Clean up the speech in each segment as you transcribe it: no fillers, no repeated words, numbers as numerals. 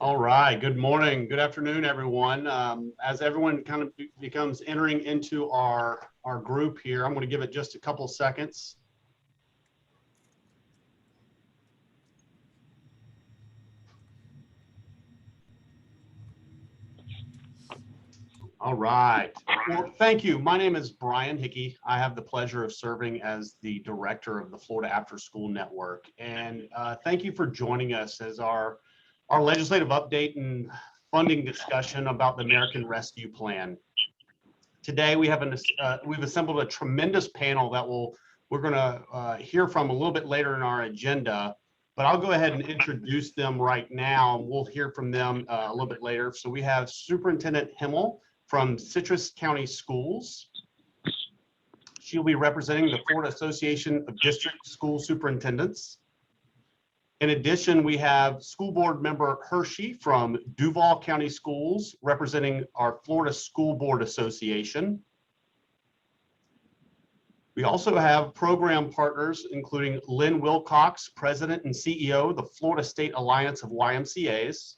All right. Good morning. Good afternoon, everyone. As everyone kind of becomes entering into our group here, I'm going to give it just a couple seconds. All right. Well, thank you. My name is Brian Hickey. I have the pleasure of serving as the director of the Florida After School Network. And thank you for joining us as our legislative update and funding discussion about the American Rescue Plan. Today we have we've assembled a tremendous panel that we're going to hear from a little bit later in our agenda, but I'll go ahead and introduce them right now. We'll hear from them a little bit later. So we have Superintendent Himmel from Citrus County Schools. She'll be representing the Florida Association of District School Superintendents. In addition, we have School Board Member Hershey from Duval County Schools, representing our Florida School Board Association. We also have program partners, including Lynn Wilcox, President and CEO of the Florida State Alliance of YMCAs.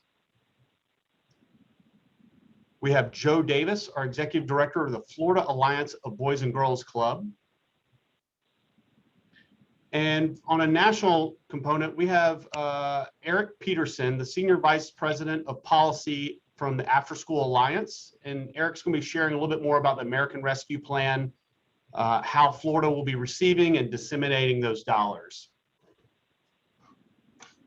We have Joe Davis, our Executive Director of the Florida Alliance of Boys and Girls Club. And on a national component, we have Eric Peterson, the Senior Vice President of Policy from the After School Alliance. And Eric's going to be sharing a little bit more about the American Rescue Plan, how Florida will be receiving and disseminating those dollars.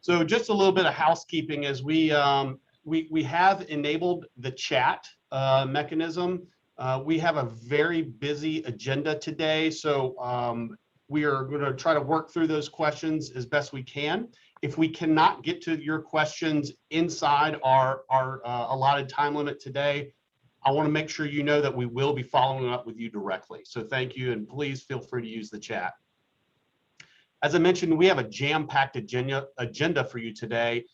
So just a little bit of housekeeping as we have enabled the chat mechanism. We have a very busy agenda today, so we are going to try to work through those questions as best we can. If we cannot get to your questions inside our allotted time limit today, I want to make sure you know that we will be following up with you directly. So thank you, and please feel free to use the chat. As I mentioned, we have a jam-packed agenda for you today,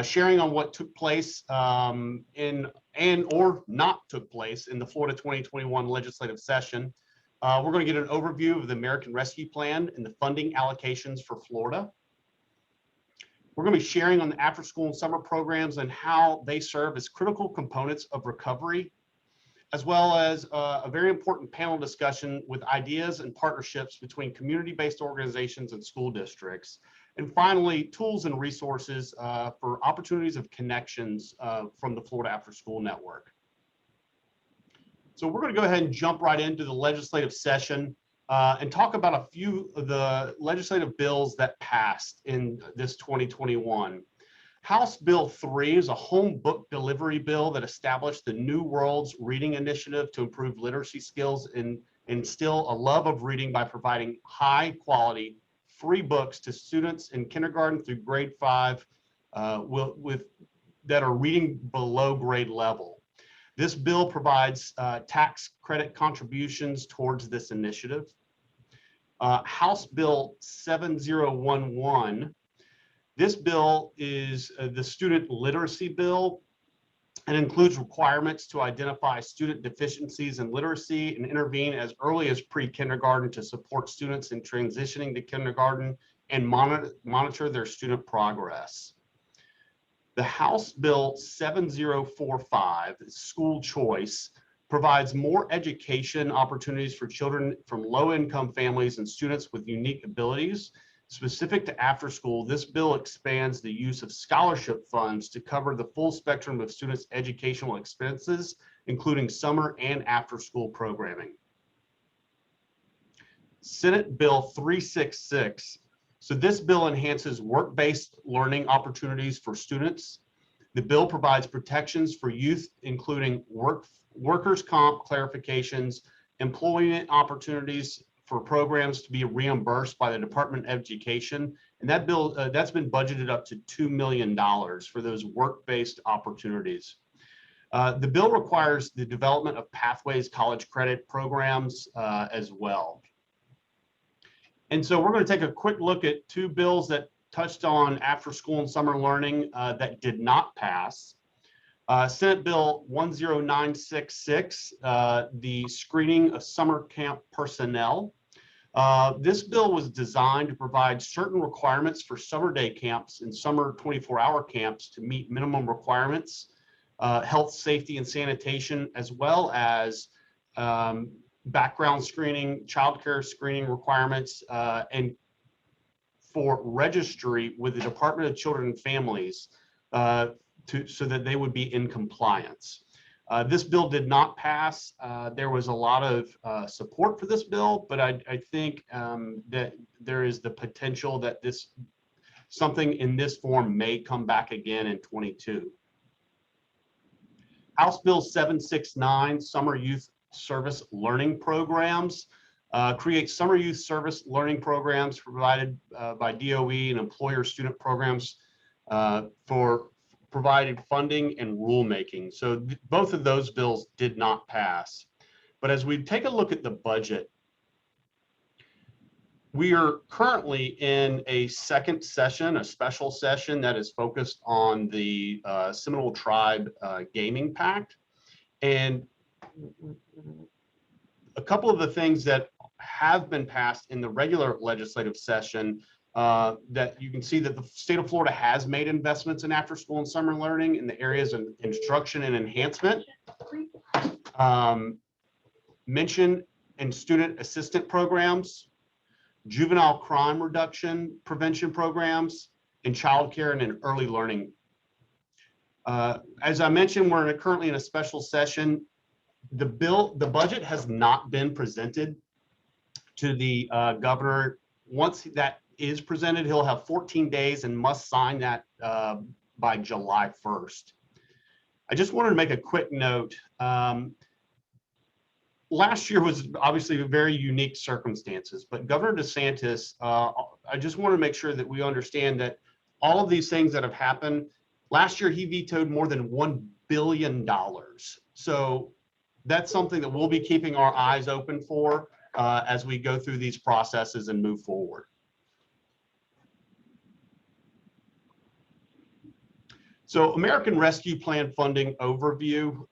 sharing on what took place or not took place in the Florida 2021 legislative session. We're going to get an overview of the American Rescue Plan and the funding allocations for Florida. We're going to be sharing on the after school and summer programs and how they serve as critical components of recovery, as well as a very important panel discussion with ideas and partnerships between community-based organizations and school districts. And finally, tools and resources for opportunities of connections from the Florida After School Network. So we're going to go ahead and jump right into the legislative session and talk about a few of the legislative bills that passed in this 2021. House Bill 3 is a home book delivery bill that established the New Worlds Reading Initiative to improve literacy skills and instill a love of reading by providing high quality free books to students in kindergarten through grade 5 that are reading below grade level. This bill provides tax credit contributions towards this initiative. House Bill 7011. This bill is the student literacy bill and includes requirements to identify student deficiencies in literacy and intervene as early as pre-kindergarten to support students in transitioning to kindergarten and monitor their student progress. The House Bill 7045, School Choice, provides more education opportunities for children from low-income families and students with unique abilities. Specific to after school, this bill expands the use of scholarship funds to cover the full spectrum of students' educational expenses, including summer and after-school programming. Senate Bill 366. So this bill enhances work-based learning opportunities for students. The bill provides protections for youth, including workers' comp clarifications, employment opportunities for programs to be reimbursed by the Department of Education. And that bill, that's been budgeted up to $2 million for those work-based opportunities. The bill requires the development of Pathways college credit programs as well. And so we're going to take a quick look at two bills that touched on after school and summer learning that did not pass. Senate Bill 10966, the screening of summer camp personnel. This bill was designed to provide certain requirements for summer day camps and summer 24-hour camps to meet minimum requirements, health, safety, and sanitation, as well as background screening, childcare screening requirements, and for registry with the Department of Children and Families so that they would be in compliance. This bill did not pass. There was a lot of support for this bill, but I think that there is the potential that something in this form may come back again in 22. House Bill 769, Summer Youth Service Learning Programs, creates summer youth service learning programs provided by DOE and employer student programs for provided funding and rulemaking. So both of those bills did not pass. But as we take a look at the budget, we are currently in a second session, a special session that is focused on the Seminole Tribe Gaming Pact. And a couple of the things that have been passed in the regular legislative session that you can see that the state of Florida has made investments in after school and summer learning in the areas of instruction and enhancement, mention and student assistant programs, juvenile crime reduction prevention programs, and childcare and in early learning. As I mentioned, we're currently in a special session. The budget has not been presented to the governor. Once that is presented, he'll have 14 days and must sign that by July 1st. I just wanted to make a quick note. Last year was obviously very unique circumstances, but Governor DeSantis, I just want to make sure that we understand that all of these things that have happened, last year he vetoed more than $1 billion. So that's something that we'll be keeping our eyes open for as we go through these processes and move forward. So American Rescue Plan funding overview.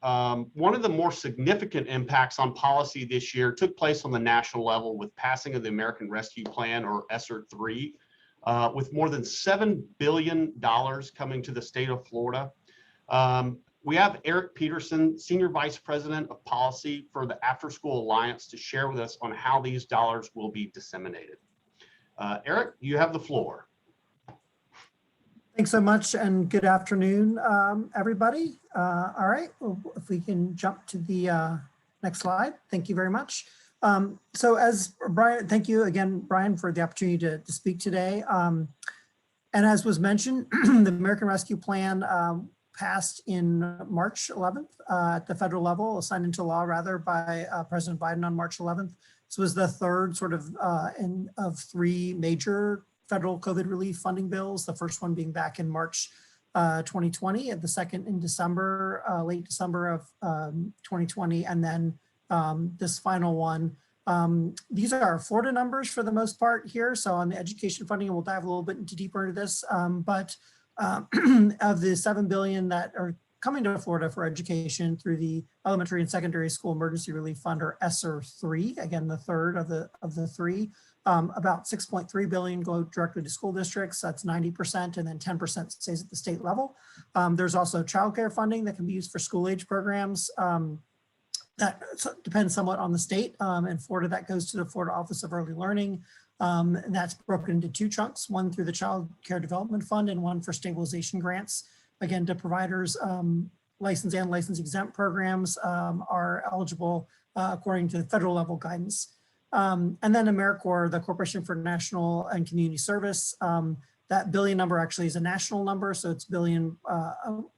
One of the more significant impacts on policy this year took place on the national level with passing of the American Rescue Plan, or ESSER 3, with more than $7 billion coming to the state of Florida. We have Eric Peterson, Senior Vice President of Policy for the After School Alliance, to share with us on how these dollars will be disseminated. Eric, you have the floor. Thanks so much, and good afternoon, everybody. All right, well, if we can jump to the next slide. Thank you very much. So as Brian, thank you again, Brian, for the opportunity to speak today. And as was mentioned, the American Rescue Plan passed in March 11th at the federal level, signed into law rather by President Biden on March 11th. This was the third sort of of three major federal COVID relief funding bills, the first one being back in March 2020, and the second in December, late December of 2020, and then this final one. These are our Florida numbers for the most part here. So on the education funding, and we'll dive a little bit deeper into this, but of the $7 billion that are coming to Florida for education through the Elementary and Secondary School Emergency Relief Fund, or ESSER 3, again, the third of the three. About $6.3 billion go directly to school districts. That's 90%, and then 10% stays at the state level. There's also childcare funding that can be used for school age programs. That depends somewhat on the state. In Florida, that goes to the Florida Office of Early Learning. And that's broken into two chunks, one through the Child Care Development Fund and one for stabilization grants. Again, to providers, license and license exempt programs are eligible according to the federal level guidance. And then AmeriCorps, the Corporation for National and Community Service, that billion number actually is a national number, so it's billion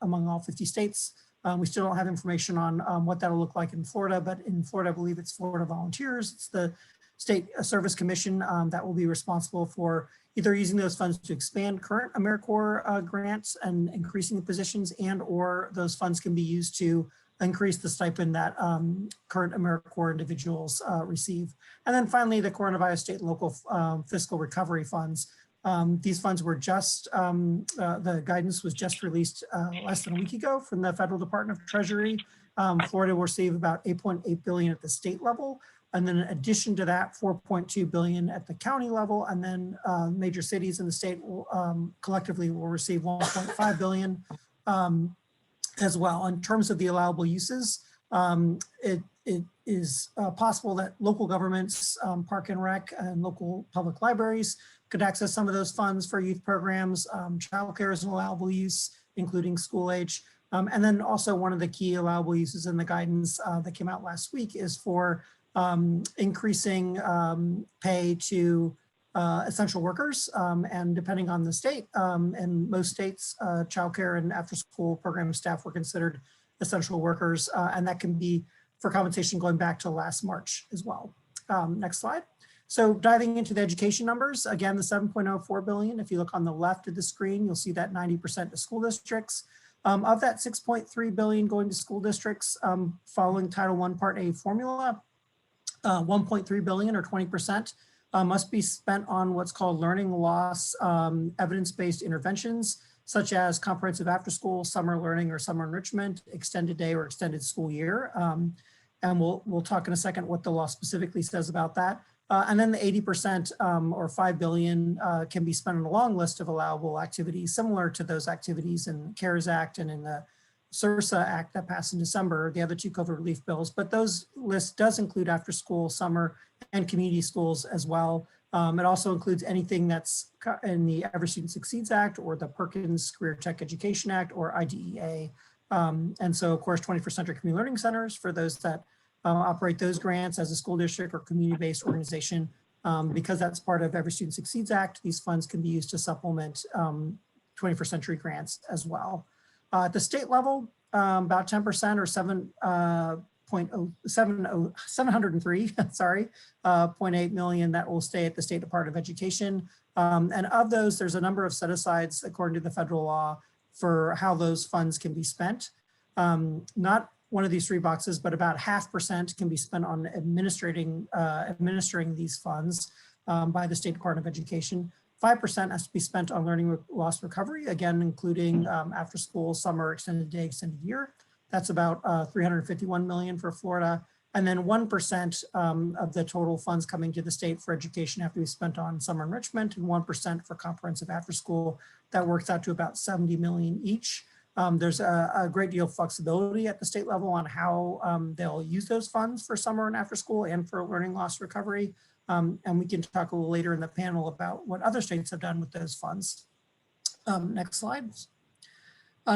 among all 50 states. We still don't have information on what that'll look like in Florida, but in Florida, I believe it's Florida Volunteers. It's the State Service Commission that will be responsible for either using those funds to expand current AmeriCorps grants and increasing the positions, and or those funds can be used to increase the stipend that current AmeriCorps individuals receive. And then finally, the coronavirus state and local fiscal recovery funds. These funds were just, the guidance was just released less than a week ago from the Federal Department of Treasury. Florida will receive about $8.8 billion at the state level, And then in addition to that, 4.2 billion at the county level, and then major cities in the state will, collectively will receive 1.5 billion as well. In terms of the allowable uses, it is possible that local governments, Park and Rec, and local public libraries could access some of those funds for youth programs. Childcare is an allowable use, including school age. And then also one of the key allowable uses in the guidance that came out last week is for increasing pay to essential workers, and depending on the state, and most states, childcare and after-school program staff were considered essential workers, and that can be for compensation going back to last March as well. Next slide. So diving into the education numbers, again, the 7.04 billion, if you look on the left of the screen, you'll see that 90% to school districts. Of that 6.3 billion going to school districts, following Title I Part A formula, 1.3 billion or 20% must be spent on what's called learning loss evidence-based interventions, such as comprehensive after-school, summer learning or summer enrichment, extended day or extended school year. And we'll talk in a second what the law specifically says about that. And then the 80% or 5 billion can be spent on a long list of allowable activities, similar to those activities in CARES Act and in the SRSA Act that passed in December, the other two COVID relief bills. But those lists does include after school, summer, and community schools as well. It also includes anything that's in the Every Student Succeeds Act or the Perkins Career Tech Education Act or IDEA. And so, of course, 21st Century Community Learning Centers for those that operate those grants as a school district or community-based organization. Because that's part of Every Student Succeeds Act, these funds can be used to supplement 21st Century grants as well. At the state level, about 10% or 703, sorry, 0.8 million that will stay at the State Department of Education. And of those, there's a number of set-asides according to the federal law for how those funds can be spent. Not one of these three boxes, but about 0.5% can be spent on administering these funds by the State Department of Education. 5% has to be spent on learning loss recovery, again, including after school, summer, extended day, extended year. That's about 351 million for Florida. And then 1% of the total funds coming to the state for education have to be spent on summer enrichment and 1% for comprehensive after school. That works out to about 70 million each. There's a great deal of flexibility at the state level on how they'll use those funds for summer and after school and for learning loss recovery. And we can talk a little later in the panel about what other states have done with those funds. Next slide.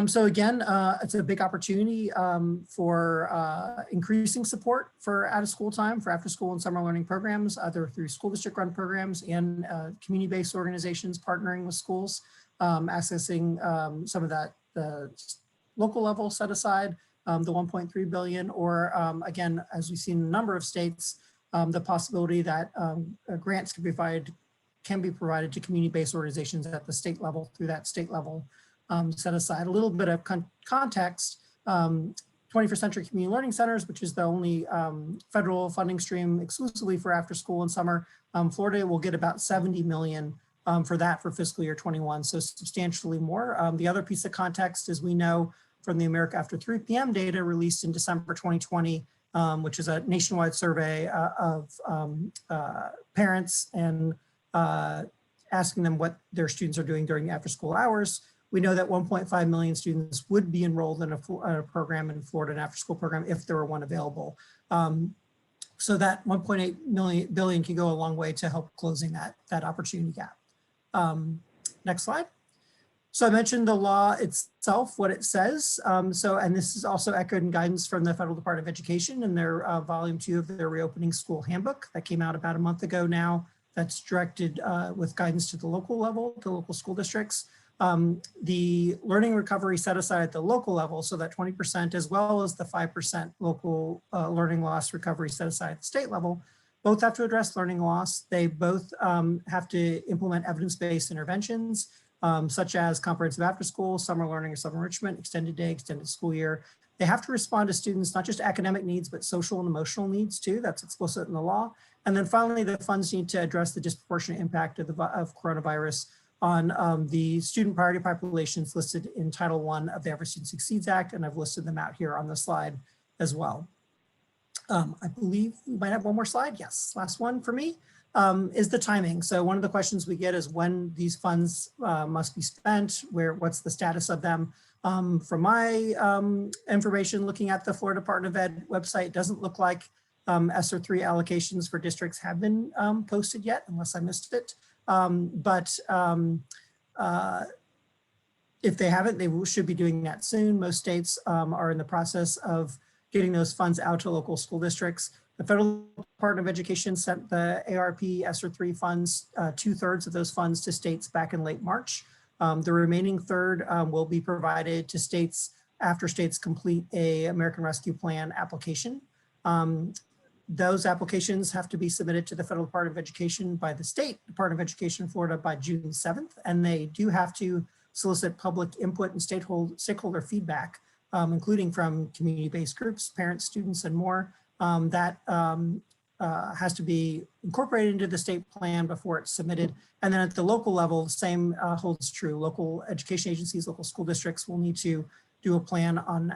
So again, it's a big opportunity for increasing support for out-of-school time for after-school and summer learning programs, either through school district-run programs and community-based organizations partnering with schools, accessing some of that the local level set aside, the 1.3 billion, or again, as we've seen in a number of states, the possibility that grants can be provided to community-based organizations at the state level through that state level set aside. A little bit of context, 21st Century Community Learning Centers, which is the only federal funding stream exclusively for after school and summer, Florida will get about 70 million for that for fiscal year 21, so substantially more. The other piece of context is we know from the America After 3 p.m. data released in December 2020, which is a nationwide survey of parents and asking them what their students are doing during after school hours. We know that 1.5 million students would be enrolled in a program in Florida, an after school program, if there were one available. So that 1.8 billion can go a long way to help closing that opportunity gap. Next slide. So I mentioned the law itself, what it says. And this is also echoed in guidance from the Federal Department of Education in their volume 2 of their reopening school handbook that came out about a month ago now. That's directed with guidance to the local level, to local school districts. The learning recovery set aside at the local level, so that 20% as well as the 5% local learning loss recovery set aside at the state level, both have to address learning loss. They both have to implement evidence-based interventions, such as comprehensive after school, summer learning or summer enrichment, extended day, extended school year. They have to respond to students, not just academic needs, but social and emotional needs too. That's explicit in the law. And then finally, the funds need to address the disproportionate impact of coronavirus on the student priority populations listed in Title I of the Every Student Succeeds Act, and I've listed them out here on the slide as well. I believe we might have one more slide. Yes, last one for me is the timing. So one of the questions we get is when these funds must be spent, what's the status of them. From my information, looking at the Florida Department of Ed website, it doesn't look like ESSER 3 allocations for districts have been posted yet, unless I missed it. If they haven't, they should be doing that soon. Most states are in the process of getting those funds out to local school districts. The Federal Department of Education sent the ARP ESSER 3 funds, 2/3 of those funds to states back in late March. The remaining third will be provided to states after states complete a American Rescue Plan application. Those applications have to be submitted to the Federal Department of Education by the State Department of Education in Florida by June 7th. And they do have to solicit public input and stakeholder feedback, including from community-based groups, parents, students, and more. That has to be incorporated into the state plan before it's submitted. And then at the local level, the same holds true. Local education agencies, local school districts will need to do a plan on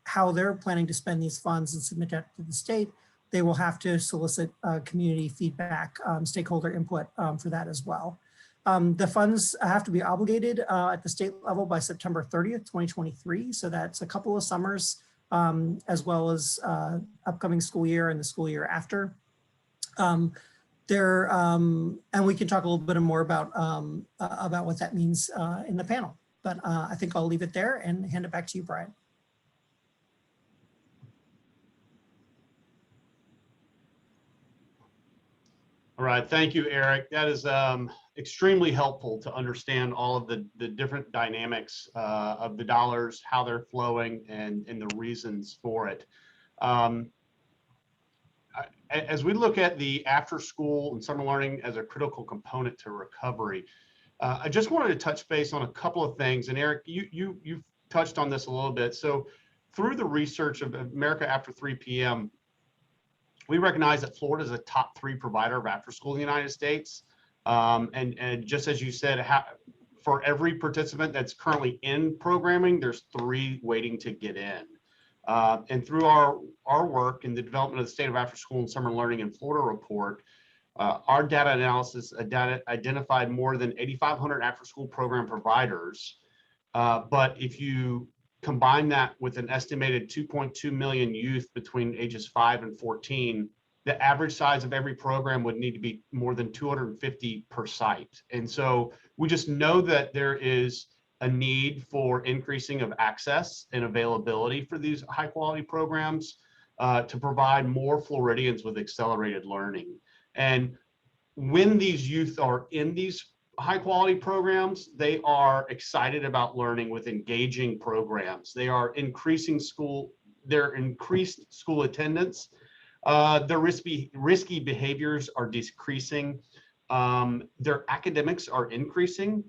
how they're planning to spend these funds and submit that to the state. They will have to solicit community feedback, stakeholder input for that as well. The funds have to be obligated at the state level by September 30th, 2023. So that's a couple of summers, as well as upcoming school year and the school year after. And we can talk a little bit more about what that means in the panel. But I think I'll leave it there and hand it back to you, Brian. All right, thank you, Eric. That is extremely helpful to understand all of the different dynamics of the dollars, how they're flowing, and the reasons for it. As we look at the after school and summer learning as a critical component to recovery, I just wanted to touch base on a couple of things. And Eric, you've touched on this a little bit. So through the research of America After 3 p.m., we recognize that Florida is a top 3 provider of after school in the United States. And just as you said, for every participant that's currently in programming, there's 3 waiting to get in. And through our work in the development of the State of After School and Summer Learning in Florida report, our data analysis identified more than 8,500 after school program providers. But if you combine that with an estimated 2.2 million youth between ages 5 and 14, the average size of every program would need to be more than 250 per site. And so we just know that there is a need for increasing of access and availability for these high quality programs to provide more Floridians with accelerated learning. And when these youth are in these high quality programs, they are excited about learning with engaging programs. They are increasing their increased school attendance. Their risky behaviors are decreasing. Their academics are increasing,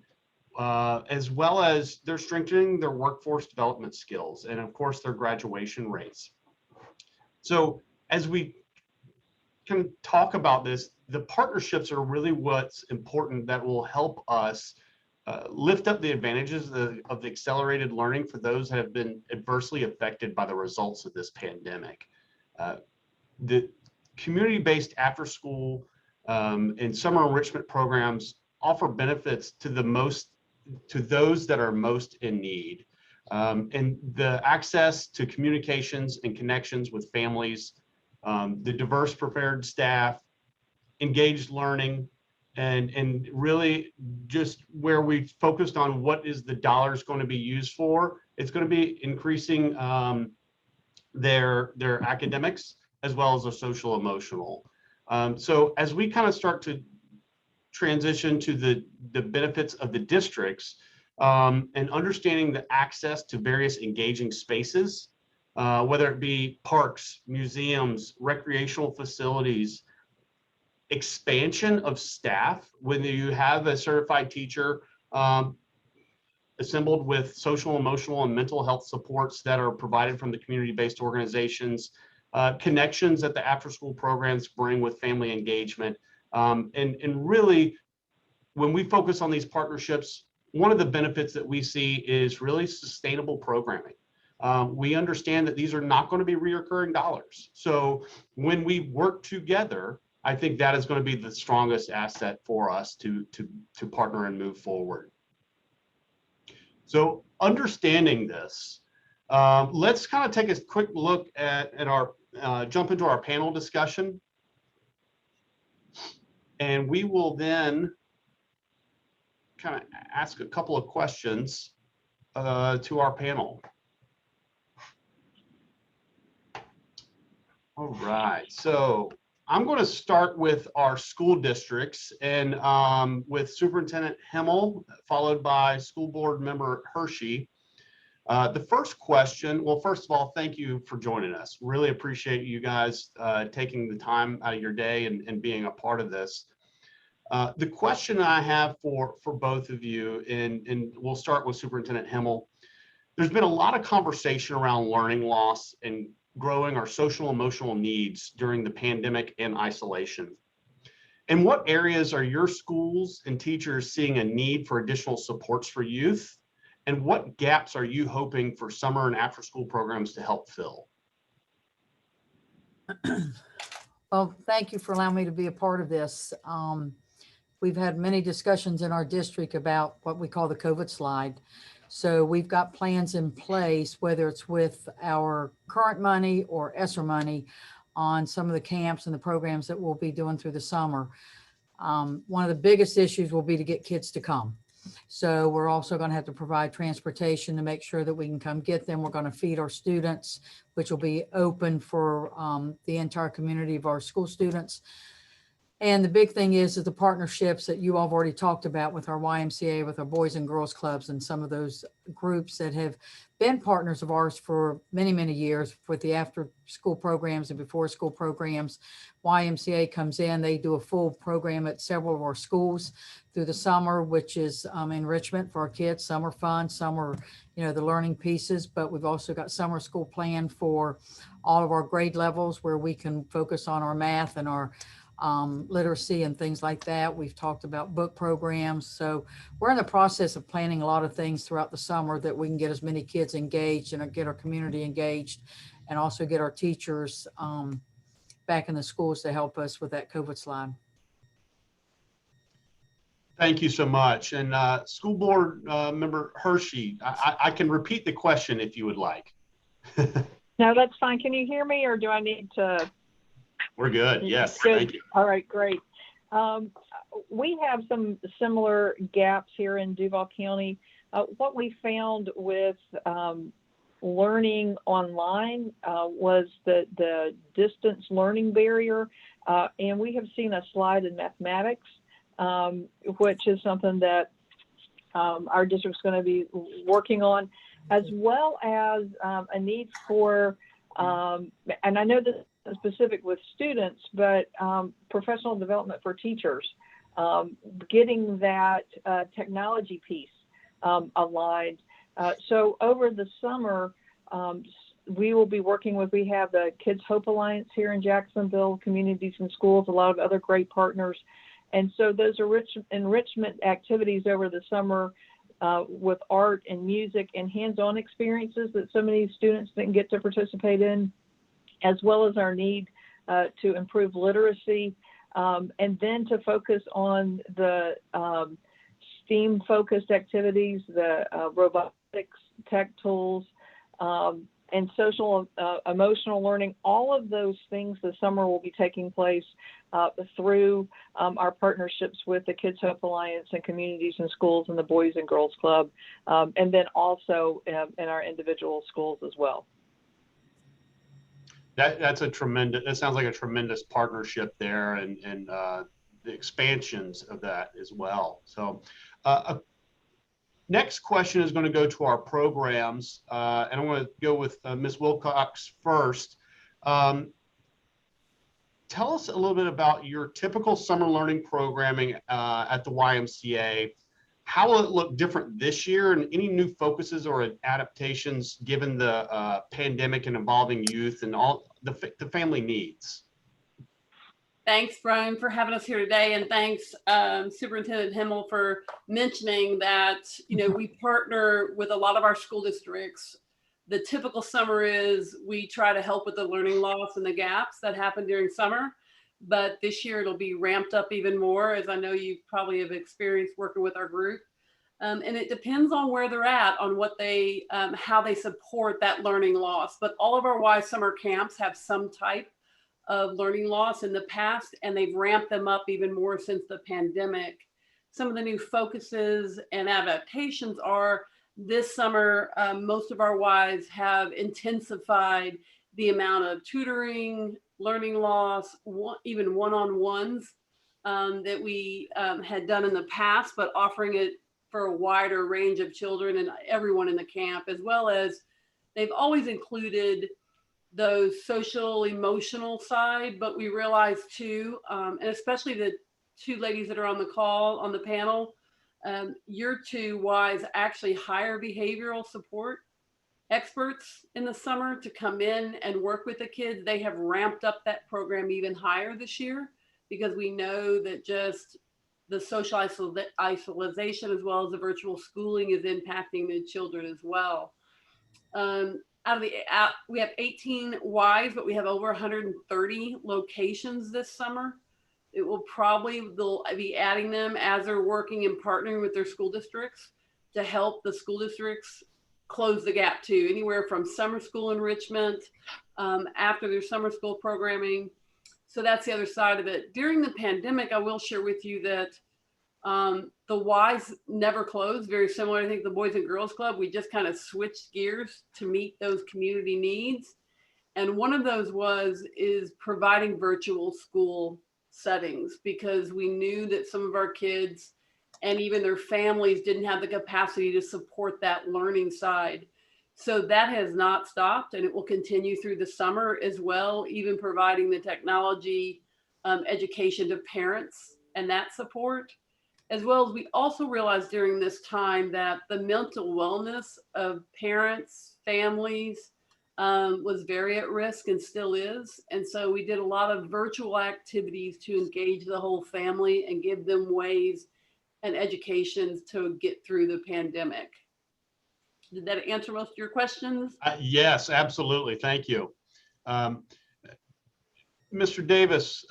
as well as they're strengthening their workforce development skills and of course their graduation rates. So as we can talk about this, the partnerships are really what's important that will help us lift up the advantages of the accelerated learning for those that have been adversely affected by the results of this pandemic. The community-based after-school and summer enrichment programs offer benefits to those that are most in need. And the access to communications and connections with families, the diverse prepared staff, engaged learning, and really just where we focused on what is the dollars going to be used for. It's going to be increasing their academics as well as their social emotional. So as we kind of start to transition to the benefits of the districts and understanding the access to various engaging spaces, whether it be parks, museums, recreational facilities, expansion of staff, whether you have a certified teacher assembled with social, emotional, and mental health supports that are provided from the community-based organizations, connections that the after-school programs bring with family engagement. And really, when we focus on these partnerships, one of the benefits that we see is really sustainable programming. We understand that these are not going to be reoccurring dollars. So when we work together, I think that is going to be the strongest asset for us to partner and move forward. So understanding this, let's kind of take a quick look at our, jump into our panel discussion. And we will then kind of ask a couple of questions to our panel. All right, so I'm going to start with our school districts and with Superintendent Himmel, followed by School Board Member Hershey. The first question, well, first of all, thank you for joining us. Really appreciate you guys taking the time out of your day and being a part of this. The question I have for both of you, and we'll start with Superintendent Himmel. There's been a lot of conversation around learning loss and growing our social emotional needs during the pandemic and isolation. In what areas are your schools and teachers seeing a need for additional supports for youth? And what gaps are you hoping for summer and after school programs to help fill? Well, thank you for allowing me to be a part of this. We've had many discussions in our district about what we call the COVID slide. So we've got plans in place, whether it's with our current money or ESSER money, on some of the camps and the programs that we'll be doing through the summer. One of the biggest issues will be to get kids to come. So we're also going to have to provide transportation to make sure that we can come get them. We're going to feed our students, which will be open for the entire community of our school students. And the big thing is the partnerships that you all have already talked about with our YMCA, with our Boys and Girls Clubs, and some of those groups that have been partners of ours for many, many years with the after school programs and before school programs. YMCA comes in, they do a full program at several of our schools through the summer, which is enrichment for our kids. Some are fun, some are, the learning pieces, but we've also got summer school planned for all of our grade levels where we can focus on our math and our literacy and things like that. We've talked about book programs. So we're in the process of planning a lot of things throughout the summer that we can get as many kids engaged and get our community engaged, and also get our teachers back in the schools to help us with that COVID slide. Thank you so much. And School Board Member Hershey, I can repeat the question if you would like. No, that's fine. Can you hear me, or do I need to? We're good. Yes. Good. Thank you. All right, great. We have some similar gaps here in Duval County. What we found with learning online was the distance learning barrier, and we have seen a slide in mathematics, which is something that our district's going to be working on, as well as a need for, and I know this is specific with students, but professional development for teachers, getting that technology piece aligned. So over the summer, we will be working with, we have the Kids Hope Alliance here in Jacksonville, Communities and Schools, a lot of other great partners. And so those enrichment activities over the summer with art and music and hands-on experiences that so many students didn't get to participate in, as well as our need to improve literacy, and then to focus on the STEAM-focused activities, the robotics, tech tools, and social emotional learning. All of those things this summer will be taking place through our partnerships with the Kids Hope Alliance and Communities and Schools and the Boys and Girls Club, and then also in our individual schools as well. That sounds like a tremendous partnership there, and the expansions of that as well. So next question is going to go to our programs, and I'm going to go with Ms. Wilcox first. Tell us a little bit about your typical summer learning programming at the YMCA. How will it look different this year, and any new focuses or adaptations given the pandemic and evolving youth and all the family needs? Thanks, Brian, for having us here today, and thanks, Superintendent Himmel, for mentioning that we partner with a lot of our school districts the typical summer is we try to help with the learning loss and the gaps that happen during summer. But this year it'll be ramped up even more, as I know you probably have experienced working with our group. And it depends on where they're at, on what they, how they support that learning loss. But all of our WISE summer camps have some type of learning loss in the past, and they've ramped them up even more since the pandemic. Some of the new focuses and adaptations are this summer, most of our WISE have intensified the amount of tutoring, learning loss, even one-on-ones that we had done in the past, but offering it for a wider range of children and everyone in the camp, as well as they've always included those social, emotional side, but we realized too, and especially the two ladies that are on the call, on the panel, your two WISE actually hire behavioral support experts in the summer to come in and work with the kids. They have ramped up that program even higher this year, because we know that just the social isolation as well as the virtual schooling is impacting the children as well. We have 18 WISE, but we have over 130 locations this summer. It will they'll be adding them as they're working and partnering with their school districts to help the school districts close the gap too, anywhere from summer school enrichment, after their summer school programming. So that's the other side of it. During the pandemic, I will share with you that the WISE never closed. Very similar, I think, the Boys and Girls Club. We just kind of switched gears to meet those community needs. And one of those is providing virtual school settings, because we knew that some of our kids and even their families didn't have the capacity to support that learning side. So that has not stopped, and it will continue through the summer as well, even providing the technology education to parents and that support. As well as we also realized during this time that the mental wellness of parents, families was very at risk and still is. And so we did a lot of virtual activities to engage the whole family and give them ways and educations to get through the pandemic. Did that answer most of your questions? Yes, absolutely. Thank you. Mr. Davis,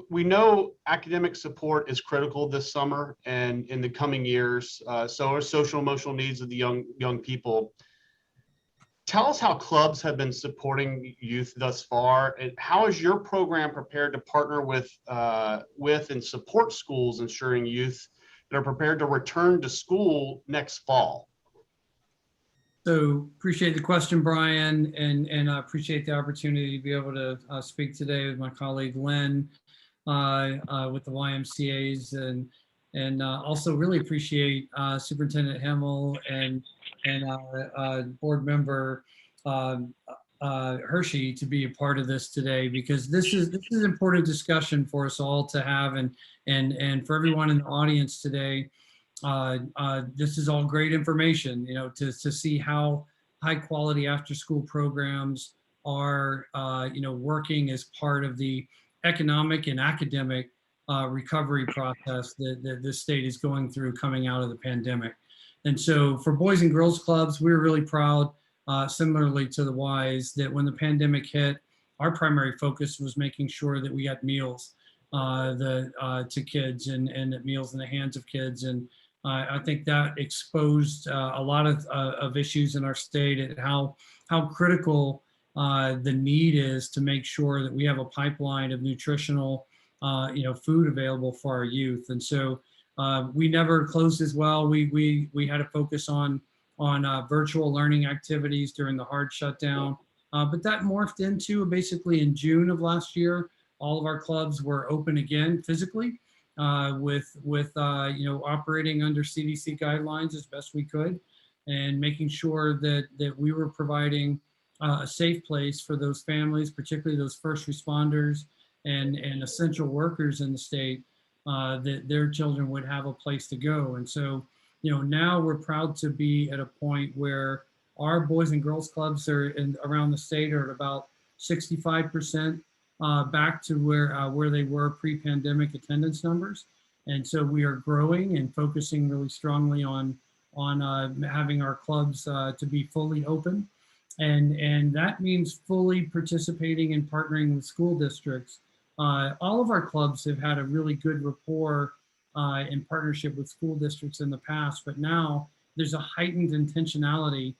we know academic support is critical this summer and in the coming years. So are social emotional needs of the young people. Tell us how clubs have been supporting youth thus far, and how is your program prepared to partner with and support schools, ensuring youth that are prepared to return to school next fall? So appreciate the question, Brian, and I appreciate the opportunity to be able to speak today with my colleague Lynn with the YMCAs, and also really appreciate Superintendent Himmel and board member Hershey to be a part of this today, because this is an important discussion for us all to have, and for everyone in the audience today. This is all great information, you know, to see how high quality after school programs are, you know, working as part of the economic and academic recovery process that this state is going through coming out of the pandemic. And so for Boys and Girls Clubs, we're really proud, similarly to the WISE, that when the pandemic hit, our primary focus was making sure that we got meals to kids and meals in the hands of kids. And I think that exposed a lot of issues in our state and how critical the need is to make sure that we have a pipeline of nutritional, you know, food available for our youth. And so we never closed as well. We had a focus on virtual learning activities during the hard shutdown, but that morphed into basically in June of last year, all of our clubs were open again physically. With you know, operating under CDC guidelines as best we could, and making sure that we were providing a safe place for those families, particularly those first responders and essential workers in the state, that their children would have a place to go. And so, you know, now we're proud to be at a point where our Boys and Girls Clubs are around the state are at about 65%. Back to where they were pre-pandemic attendance numbers. And so we are growing and focusing really strongly on having our clubs to be fully open. And that means fully participating and partnering with school districts. All of our clubs have had a really good rapport in partnership with school districts in the past, but now there's a heightened intentionality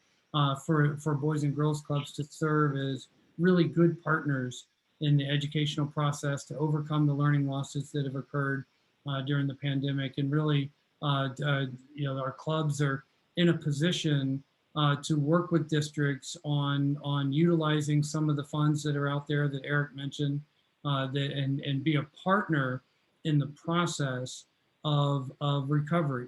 for Boys and Girls Clubs to serve as really good partners in the educational process to overcome the learning losses that have occurred during the pandemic. And really, our clubs are in a position to work with districts on utilizing some of the funds that are out there that Eric mentioned, and be a partner in the process of recovery.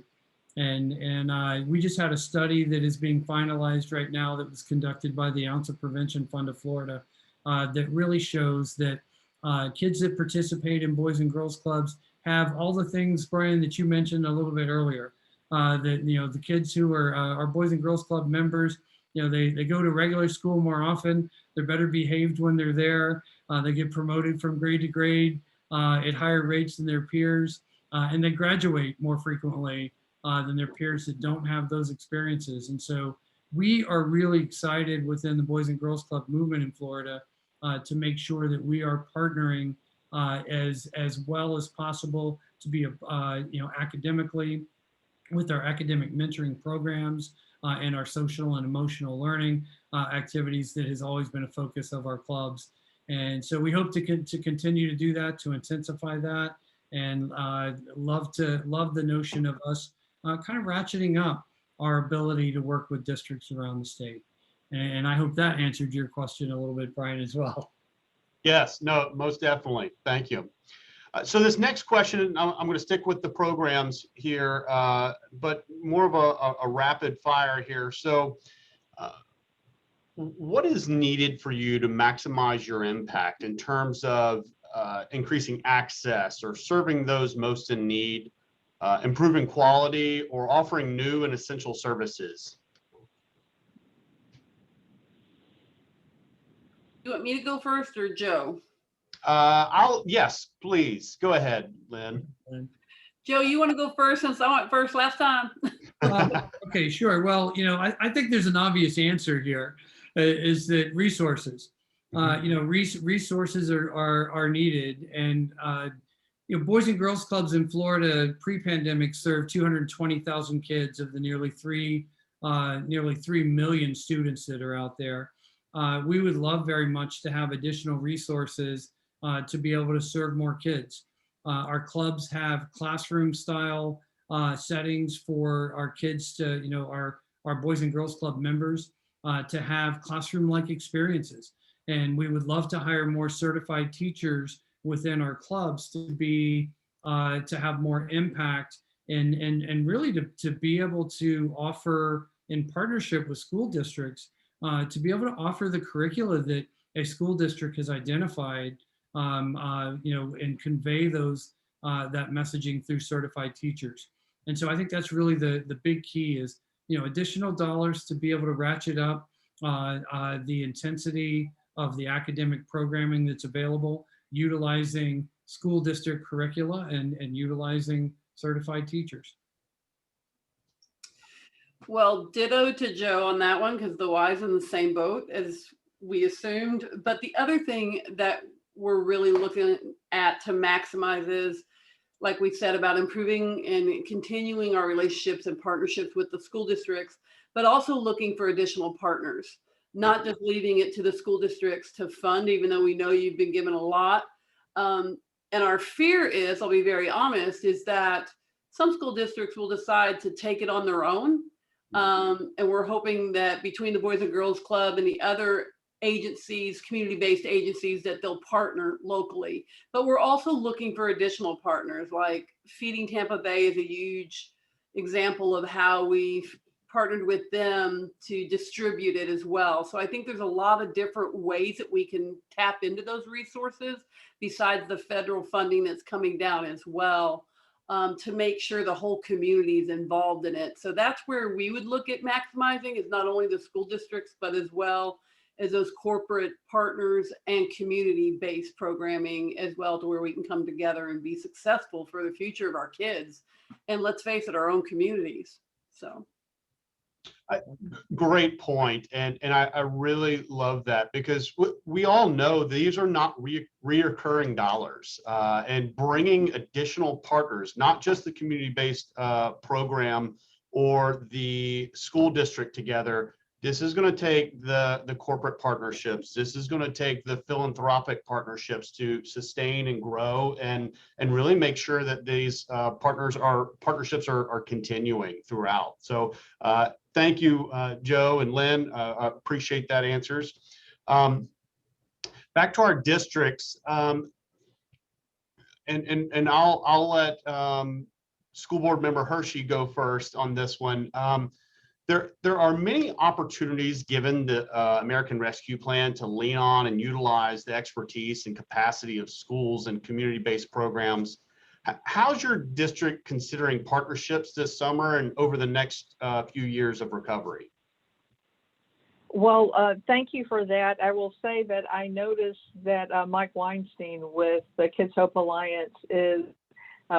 And we just had a study that is being finalized right now that was conducted by the Ounce of Prevention Fund of Florida that really shows that kids that participate in Boys and Girls Clubs have all the things, Brian, that you mentioned a little bit earlier. That the kids who are Boys and Girls Club members, they go to regular school more often. They're better behaved when they're there. They get promoted from grade to grade at higher rates than their peers, and they graduate more frequently than their peers that don't have those experiences. And so we are really excited within the Boys and Girls Club movement in Florida to make sure that we are partnering as well as possible to be academically with our academic mentoring programs and our social and emotional learning activities that has always been a focus of our clubs. And so we hope to continue to do that, to intensify that, and love the notion of us kind of ratcheting up our ability to work with districts around the state. And I hope that answered your question a little bit, Brian, as well. Yes, no, most definitely. Thank you. So this next question, I'm going to stick with the programs here, but more of a rapid fire here. So what is needed for you to maximize your impact in terms of increasing access or serving those most in need, improving quality, or offering new and essential services? You want me to go first or Joe? Yes, please. Go ahead, Lynn. Joe, you want to go first since I went first last time? Okay, sure. Well, I think there's an obvious answer here, is that resources. Resources are needed, and Boys and Girls Clubs in Florida pre-pandemic served 220,000 kids of the nearly 3 million students that are out there. We would love very much to have additional resources to be able to serve more kids. Our clubs have classroom style settings for our kids to, our Boys and Girls Club members to have classroom-like experiences. And we would love to hire more certified teachers within our clubs to be, to have more impact and really to be able to offer, in partnership with school districts, to be able to offer the curricula that a school district has identified, and convey those that messaging through certified teachers. And so I think that's really the big key is, additional dollars to be able to ratchet up the intensity of the academic programming that's available, utilizing school district curricula and utilizing certified teachers. Well, ditto to Joe on that one, because the Y's in the same boat as we assumed. But the other thing that we're really looking at to maximize is, like we said, about improving and continuing our relationships and partnerships with the school districts, but also looking for additional partners, not just leaving it to the school districts to fund, even though we know you've been given a lot. And our fear is, I'll be very honest, is that some school districts will decide to take it on their own. And we're hoping that between the Boys and Girls Club and the other agencies, community-based agencies, that they'll partner locally. But we're also looking for additional partners, like Feeding Tampa Bay is a huge example of how we've partnered with them to distribute it as well. So I think there's a lot of different ways that we can tap into those resources besides the federal funding that's coming down as well, to make sure the whole community is involved in it. So that's where we would look at maximizing, is not only the school districts, but as well as those corporate partners and community-based programming as well, to where we can come together and be successful for the future of our kids. And let's face it, our own communities. So. Great point. And I really love that because we all know these are not reoccurring dollars, and bringing additional partners, not just the community-based program or the school district together. This is going to take the corporate partnerships. This is going to take the philanthropic partnerships to sustain and grow and really make sure that these partnerships are continuing throughout. So thank you, Joe and Lynn. I appreciate that answers. Back to our districts, and I'll let School Board Member Hershey go first on this one. There are many opportunities given the American Rescue Plan to lean on and utilize the expertise and capacity of schools and community-based programs. How's your district considering partnerships this summer and over the next few years of recovery? Well, thank you for that. I will say that I noticed that Mike Weinstein with the Kids Hope Alliance is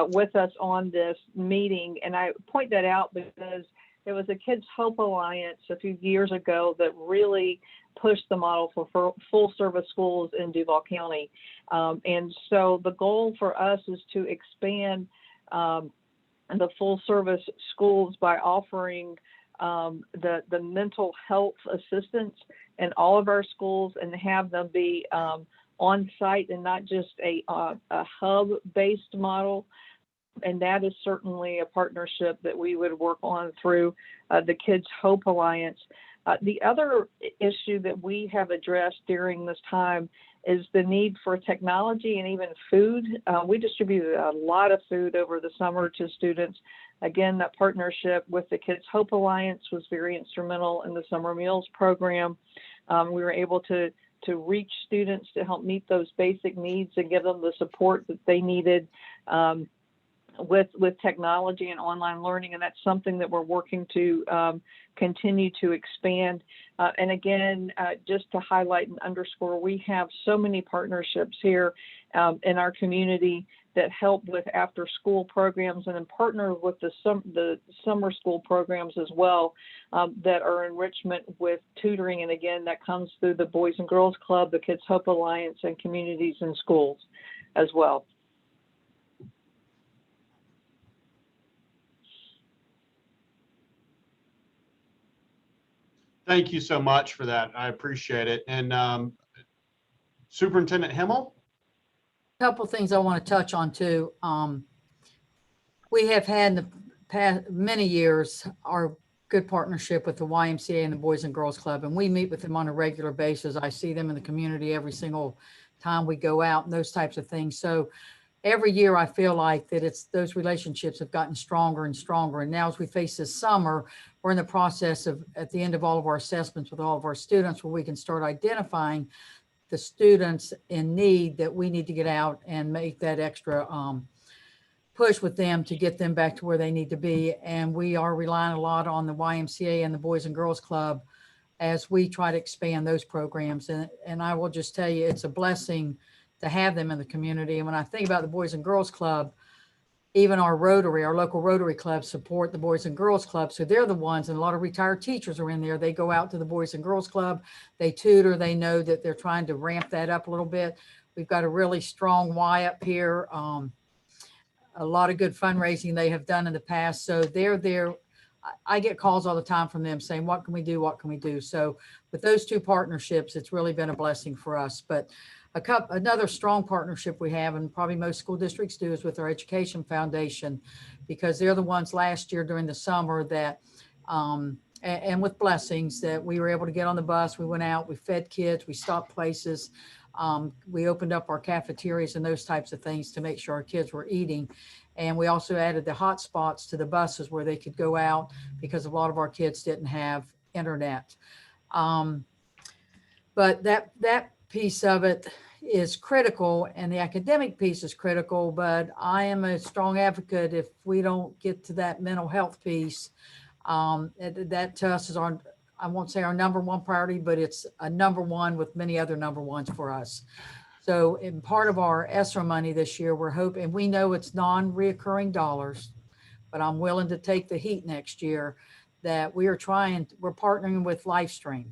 with us on this meeting. And I point that out because it was the Kids Hope Alliance a few years ago that really pushed the model for full service schools in Duval County. And so the goal for us is to expand the full service schools by offering the mental health assistance in all of our schools and have them be on site and not just a hub-based model. And that is certainly a partnership that we would work on through the Kids Hope Alliance. The other issue that we have addressed during this time is the need for technology and even food. We distributed a lot of food over the summer to students. Again, that partnership with the Kids Hope Alliance was very instrumental in the summer meals program. We were able to reach students to help meet those basic needs and give them the support that they needed with technology and online learning, and that's something that we're working to continue to expand. And again, just to highlight and underscore, we have so many partnerships here in our community that help with after school programs and then partner with the summer school programs as well, that are enrichment with tutoring. And again, that comes through the Boys and Girls Club, the Kids Hope Alliance, and Communities in Schools as well. Thank you so much for that. I appreciate it. And Superintendent Himmel? Couple things I want to touch on too. We have had in the past many years our good partnership with the YMCA and the Boys and Girls Club, and we meet with them on a regular basis. I see them in the community every single time we go out and those types of things. So every year I feel like that those relationships have gotten stronger and stronger. And now as we face this summer, we're in the process of, at the end of all of our assessments with all of our students, where we can start identifying the students in need that we need to get out and make that extra push with them to get them back to where they need to be. And we are relying a lot on the YMCA and the Boys and Girls Club as we try to expand those programs. And I will just tell you, it's a blessing to have them in the community. And when I think about the Boys and Girls Club, even our local Rotary clubs support the Boys and Girls Club. So they're the ones, and a lot of retired teachers are in there. They go out to the Boys and Girls Club, they tutor, they know that they're trying to ramp that up a little bit. We've got a really strong Y up here. A lot of good fundraising they have done in the past. So they're there. I get calls all the time from them saying, what can we do? What can we do? So with those two partnerships, it's really been a blessing for us. But another strong partnership we have, and probably most school districts do, is with our Education Foundation, because they're the ones last year during the summer that, and with blessings, that we were able to get on the bus. We went out, we fed kids, we stopped places. We opened up our cafeterias and those types of things to make sure our kids were eating. And we also added the hot spots to the buses where they could go out, because a lot of our kids didn't have internet. But that piece of it is critical, and the academic piece is critical, but I am a strong advocate if we don't get to that mental health piece. That to us is I won't say our number one priority, but it's a number one with many other number ones for us. So in part of our ESSER money this year, we're hoping, we know it's non-reoccurring dollars, but I'm willing to take the heat next year, that we're partnering with Livestream,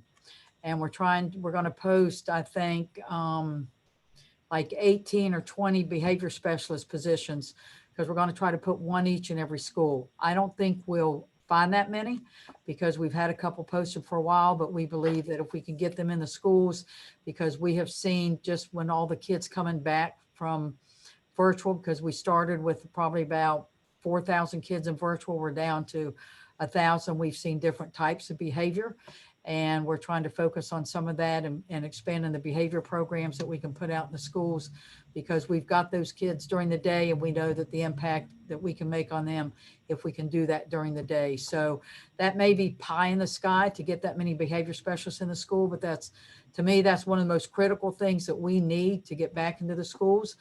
and we're going to post, I think, like 18 or 20 behavior specialist positions, because we're going to try to put one each in every school. I don't think we'll find that many, because we've had a couple posted for a while, but we believe that if we can get them in the schools, because we have seen just when all the kids coming back from virtual, because we started with probably about 4,000 kids in virtual, we're down to 1,000. We've seen different types of behavior, and we're trying to focus on some of that and expanding the behavior programs that we can put out in the schools, because we've got those kids during the day, and we know that the impact that we can make on them if we can do that during the day. So that may be pie in the sky to get that many behavior specialists in the school, but that's, to me, that's one of the most critical things that we need to get back into the schools.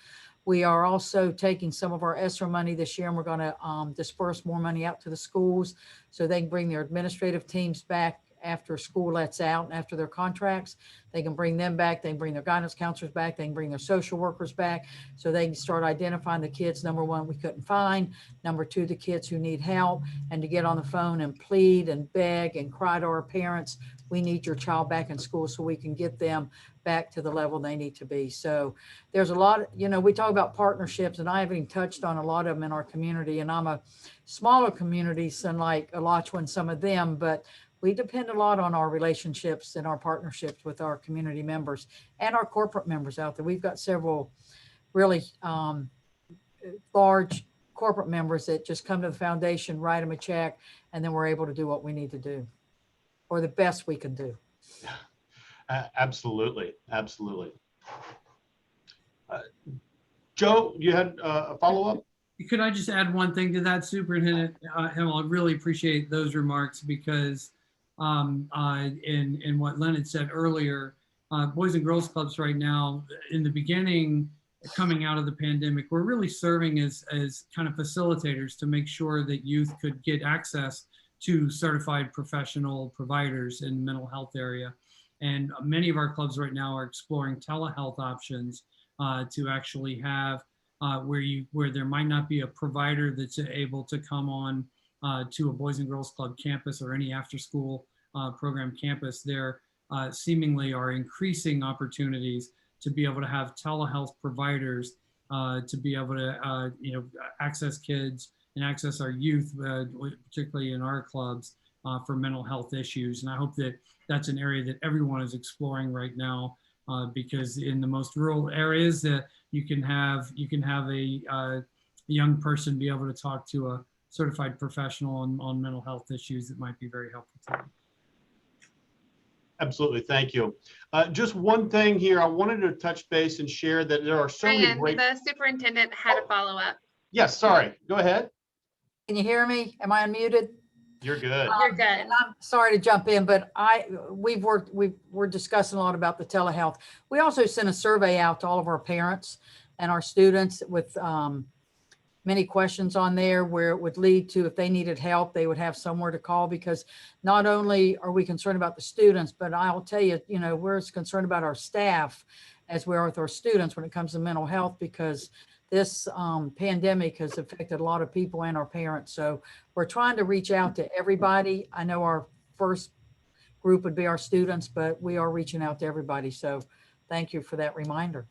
We are also taking some of our ESSER money this year, and we're going to disperse more money out to the schools so they can bring their administrative teams back after school lets out and after their contracts. They can bring them back. They can bring their guidance counselors back. They can bring their social workers back, so they can start identifying the kids, number one, we couldn't find, number two, the kids who need help, and to get on the phone and plead and beg and cry to our parents, we need your child back in school so we can get them back to the level they need to be. So there's a lot, we talk about partnerships, and I haven't even touched on a lot of them in our community, and I'm a smaller community than like Alachua and some of them, but we depend a lot on our relationships and our partnerships with our community members and our corporate members out there. We've got several really large corporate members that just come to the foundation, write them a check, and then we're able to do what we need to do, or the best we can do. Absolutely. Absolutely. Joe, you had a follow-up? Could I just add one thing to that, Superintendent Himmel? I really appreciate those remarks, because in what Len had said earlier, Boys and Girls Clubs right now, in the beginning, coming out of the pandemic, we're really serving as kind of facilitators to make sure that youth could get access to certified professional providers in the mental health area. And many of our clubs right now are exploring telehealth options to actually have where there might not be a provider that's able to come on to a Boys and Girls Club campus or any after-school program campus. There seemingly are increasing opportunities to be able to have telehealth providers to be able to access kids and access our youth, particularly in our clubs, for mental health issues. And I hope that that's an area that everyone is exploring right now, because in the most rural areas, you can have a young person be able to talk to a certified professional on mental health issues that might be very helpful to them. Absolutely. Thank you. Just one thing here. I wanted to touch base and share that there are so many great... the superintendent had a follow-up. Yes, sorry. Go ahead. Can you hear me? Am I unmuted? You're good. You're good. And I'm sorry to jump in, but we're discussing a lot about the telehealth. We also sent a survey out to all of our parents and our students with many questions on there, where it would lead to, if they needed help, they would have somewhere to call, because not only are we concerned about the students, but I'll tell you, we're as concerned about our staff as we are with our students when it comes to mental health, because this pandemic has affected a lot of people and our parents. So we're trying to reach out to everybody. I know our first group would be our students, but we are reaching out to everybody. So thank you for that reminder.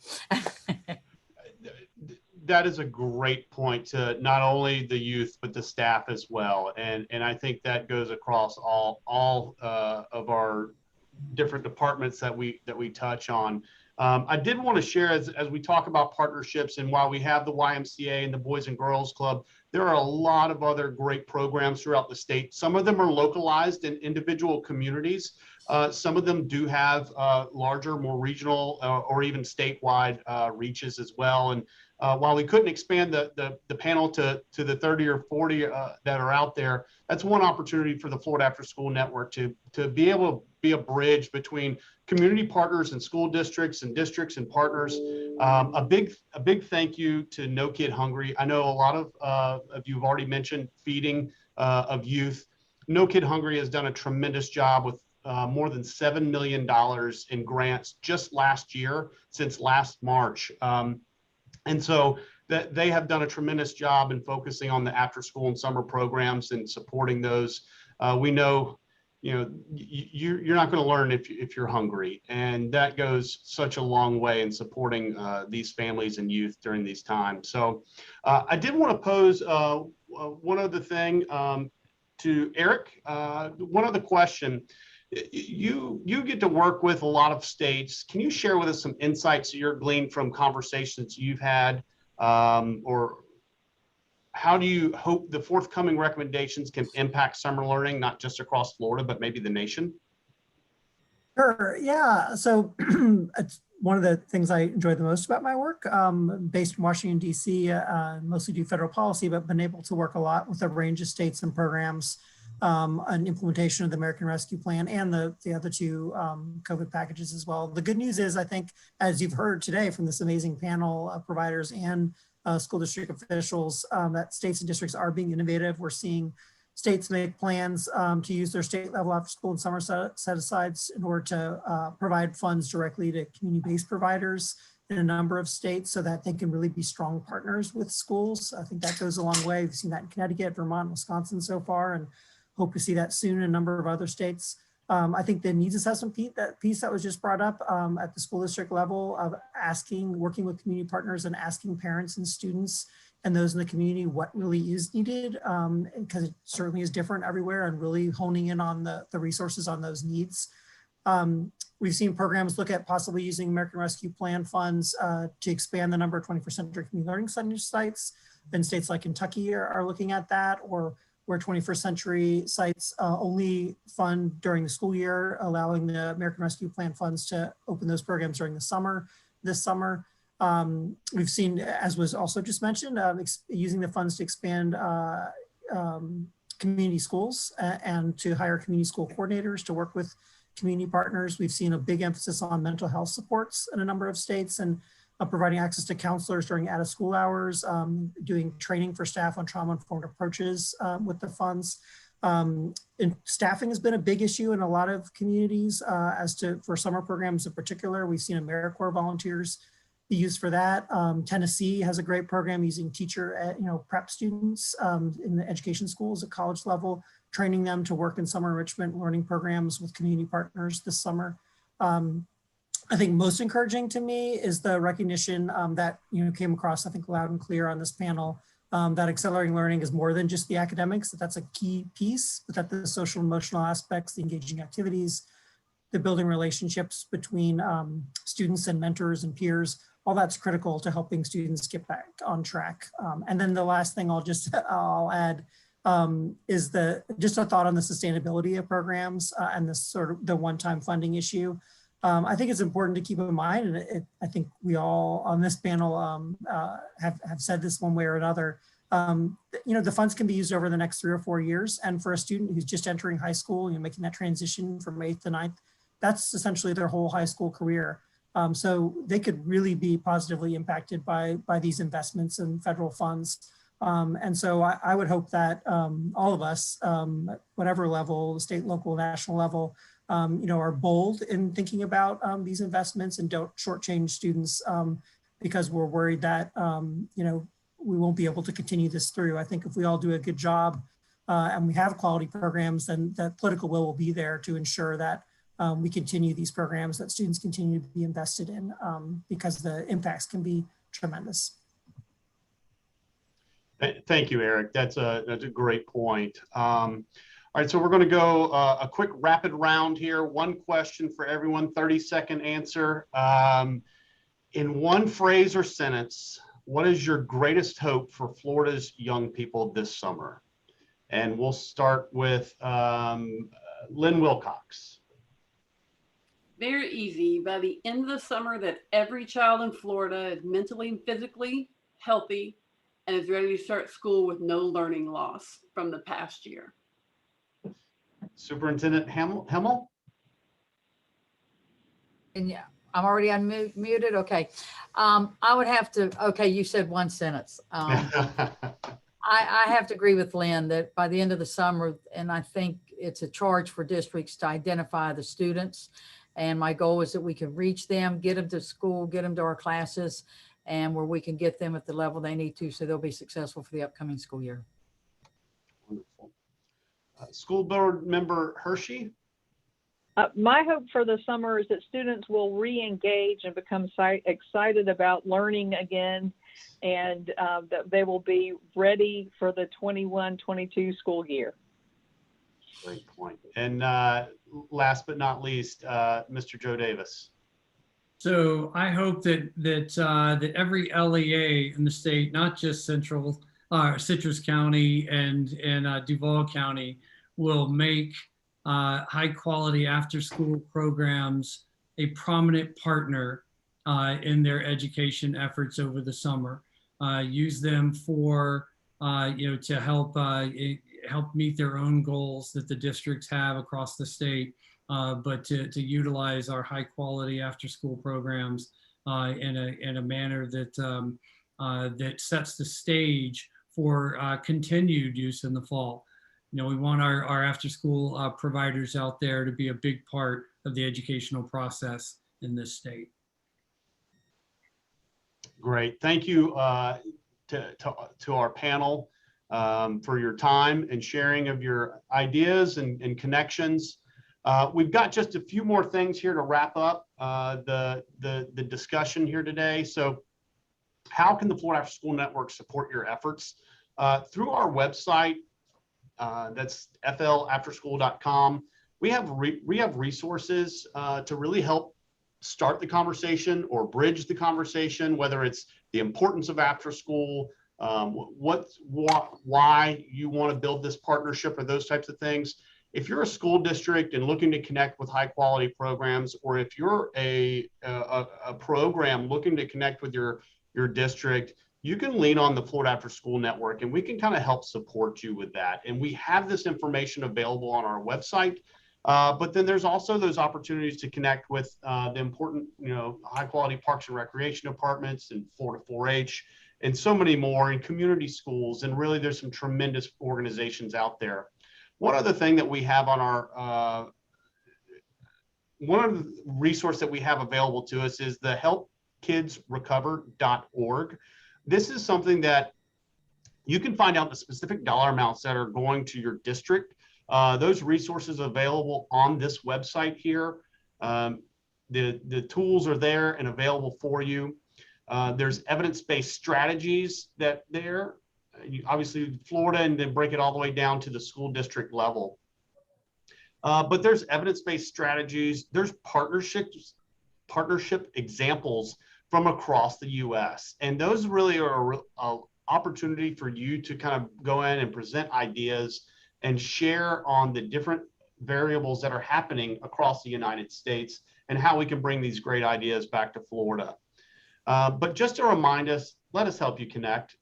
That is a great point to not only the youth, but the staff as well. And I think that goes across all of our different departments that we touch on. I did want to share, as we talk about partnerships, and while we have the YMCA and the Boys and Girls Club, there are a lot of other great programs throughout the state. Some of them are localized in individual communities. Some of them do have larger, more regional or even statewide reaches as well. And while we couldn't expand the panel to the 30 or 40 that are out there, that's one opportunity for the Florida After School Network to be able to be a bridge between community partners and school districts and partners. A big thank you to No Kid Hungry. I know a lot of you have already mentioned feeding of youth. No Kid Hungry has done a tremendous job with more than $7 million in grants just last year, since last March. And so that they have done a tremendous job in focusing on the after school and summer programs and supporting those. we know, you're not going to learn if you're hungry, and that goes such a long way in supporting these families and youth during these times. So I did want to pose one other thing to Eric. One other question. You get to work with a lot of states. Can you share with us some insights that you're gleaned from conversations you've had, or how do you hope the forthcoming recommendations can impact summer learning, not just across Florida, but maybe the nation? Sure. Yeah. So it's one of the things I enjoy the most about my work. Based in Washington, D.C., mostly do federal policy, but been able to work a lot with a range of states and programs on implementation of the American Rescue Plan and the other two COVID packages as well. The good news is, I think, as you've heard today from this amazing panel of providers and school district officials, that states and districts are being innovative. We're seeing states make plans to use their state level after school and summer set-asides in order to provide funds directly to community-based providers in a number of states so that they can really be strong partners with schools. I think that goes a long way. We've seen that in Connecticut, Vermont, Wisconsin so far, and hope to see that soon in a number of other states. I think the needs assessment piece that was just brought up at the school district level of working with community partners and asking parents and students and those in the community what really is needed, because it certainly is different everywhere, and really honing in on the resources on those needs. We've seen programs look at possibly using American Rescue Plan funds to expand the number of 21st century community learning center sites. And states like Kentucky are looking at that, or where 21st century sites only fund during the school year, allowing the American Rescue Plan funds to open those programs during the summer, this summer. We've seen, as was also just mentioned, using the funds to expand community schools and to hire community school coordinators to work with community partners. We've seen a big emphasis on mental health supports in a number of states, and providing access to counselors during out of school hours, doing training for staff on trauma-informed approaches with the funds. And staffing has been a big issue in a lot of communities for summer programs in particular. We've seen AmeriCorps volunteers be used for that. Tennessee has a great program using prep students in the education schools at college level, training them to work in summer enrichment learning programs with community partners this summer. I think most encouraging to me is the recognition that came across, I think, loud and clear on this panel, that accelerating learning is more than just the academics, that's a key piece, but that the social and emotional aspects, the engaging activities, the building relationships between students and mentors and peers, all that's critical to helping students get back on track. And then the last thing I'll add is just a thought on the sustainability of programs and this sort of the one-time funding issue. I think it's important to keep in mind, and I think we all on this panel have said this one way or another, the funds can be used over the next 3 or 4 years. And for a student who's just entering high school, making that transition from 8th to 9th, that's essentially their whole high school career. So they could really be positively impacted by these investments in federal funds. And so I would hope that all of us, whatever level, state, local, national level, are bold in thinking about these investments and don't shortchange students because we're worried that, we won't be able to continue this through. I think if we all do a good job and we have quality programs, then the political will be there to ensure that we continue these programs, that students continue to be invested in because the impacts can be tremendous. Thank you, Eric. That's a great point. All right, so we're going to go a quick rapid round here. One question for everyone, 30-second answer. In one phrase or sentence, what is your greatest hope for Florida's young people this summer? And we'll start with Lynn Wilcox. Very easy. By the end of the summer, that every child in Florida is mentally and physically healthy and is ready to start school with no learning loss from the past year. Superintendent Hemmel? And yeah, I'm already unmuted. Okay. I would have to, okay, you said one sentence. I have to agree with Lynn that by the end of the summer, and I think it's a charge for districts to identify the students. And my goal is that we can reach them, get them to school, get them to our classes, and where we can get them at the level they need to so they'll be successful for the upcoming school year. Wonderful. School board member Hershey. My hope for the summer is that students will re-engage and become excited about learning again, and that they will be ready for the 21-22 school year. Great point. And last but not least, Mr. Joe Davis. So I hope that every LEA in the state, not just Citrus County and Duval County, will make high quality after school programs a prominent partner in their education efforts over the summer. Use them for to help meet their own goals that the districts have across the state, but to utilize our high quality after school programs in a manner that that sets the stage for continued use in the fall. We want our after school providers out there to be a big part of the educational process in this state. Great. Thank you to our panel for your time and sharing of your ideas and connections. We've got just a few more things here to wrap up the discussion here today. So how can the Florida After School Network support your efforts? Through our website, that's flafterschool.com. We have resources to really help start the conversation or bridge the conversation, whether it's the importance of after school, why you want to build this partnership or those types of things. If you're a school district and looking to connect with high quality programs, or if you're a program looking to connect with your district, you can lean on the Florida After School Network, and we can kind of help support you with that. And we have this information available on our website. But then there's also those opportunities to connect with the important, high quality parks and recreation departments and Florida 4-H and so many more, in community schools. And really there's some tremendous organizations out there. One other thing that we have on our, one of the resources that we have available to us is the helpkidsrecover.org. This is something that you can find out the specific dollar amounts that are going to your district. Those resources available on this website here. The tools are there and available for you. There's evidence-based strategies that there, obviously Florida, and then break it all the way down to the school district level. But there's evidence-based strategies. There's partnership examples from across the US. And those really are an opportunity for you to kind of go in and present ideas and share on the different variables that are happening across the United States and how we can bring these great ideas back to Florida. But just to remind us, let us help you connect.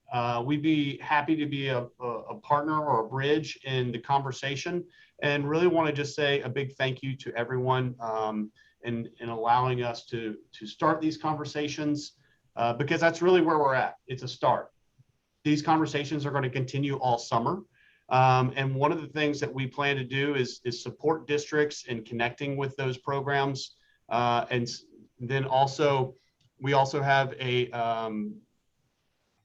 We'd be happy to be a partner or a bridge in the conversation, and really want to just say a big thank you to everyone in allowing us to start these conversations, because that's really where we're at. It's a start. These conversations are going to continue all summer. And one of the things that we plan to do is support districts in connecting with those programs. And then also, we also have a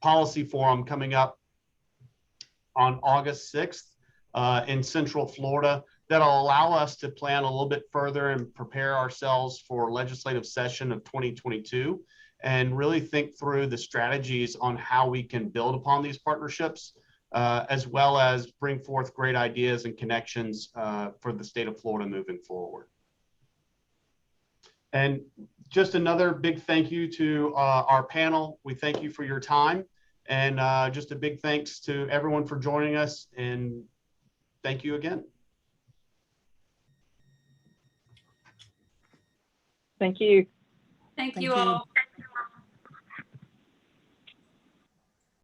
policy forum coming up on August 6th in Central Florida that'll allow us to plan a little bit further and prepare ourselves for legislative session of 2022 and really think through the strategies on how we can build upon these partnerships, as well as bring forth great ideas and connections for the state of Florida moving forward. And just another big thank you to our panel. We thank you for your time, and just a big thanks to everyone for joining us, and thank you again. Thank you. Thank Thank you you. all.